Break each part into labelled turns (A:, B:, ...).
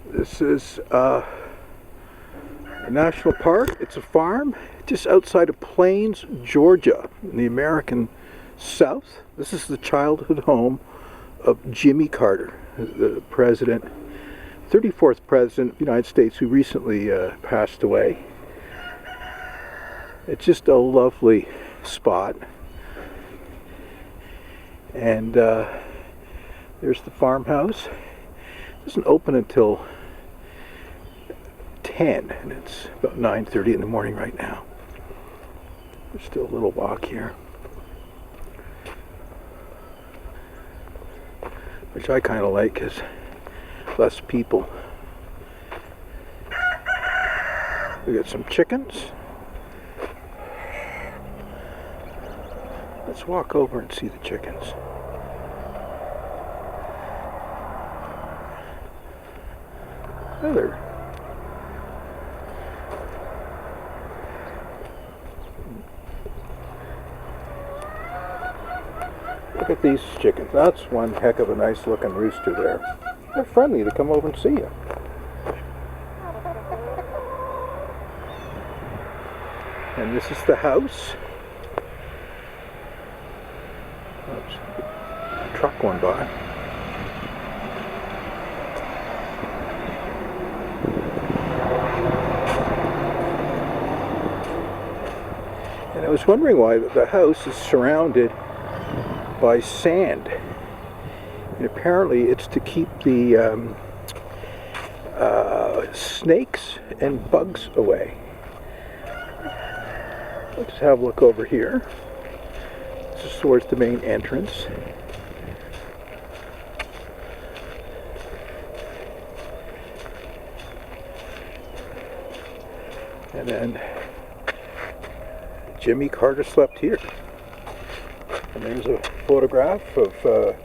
A: This is a national park. It's a farm just outside of Plains, Georgia, in the American South. This is the childhood home of Jimmy Carter, the president, 34th president of the United States, who recently passed away. It's just a lovely spot. And there's the farmhouse. It doesn't open until 10, and it's about 9:30 in the morning right now. There's still a little walk here, which I kind of like because less people. We got some chickens. Let's walk over and see the chickens. Oh, there. Look at these chickens. That's one heck of a nice looking rooster there. They're friendly to come over and see you. And this is the house. Oops. A truck going by. And I was wondering why the house is surrounded by sand. And apparently it's to keep the snakes and bugs away. Let's have a look over here. This is towards the main entrance. And then Jimmy Carter slept here. And there's a photograph of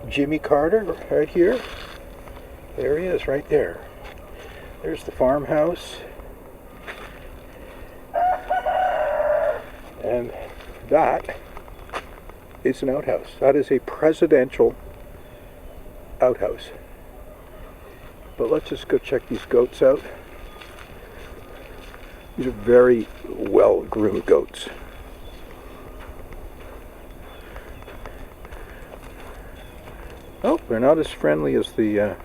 A: Jimmy Carter right here. There he is, right there. There's the farmhouse. And that is an outhouse. That is a presidential outhouse. But let's just go check these goats out. These are very well-groomed goats. Oh, they're not as friendly as the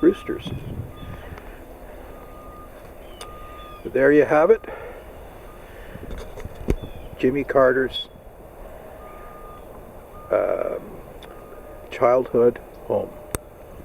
A: roosters. But there you have it. Jimmy Carter's childhood home.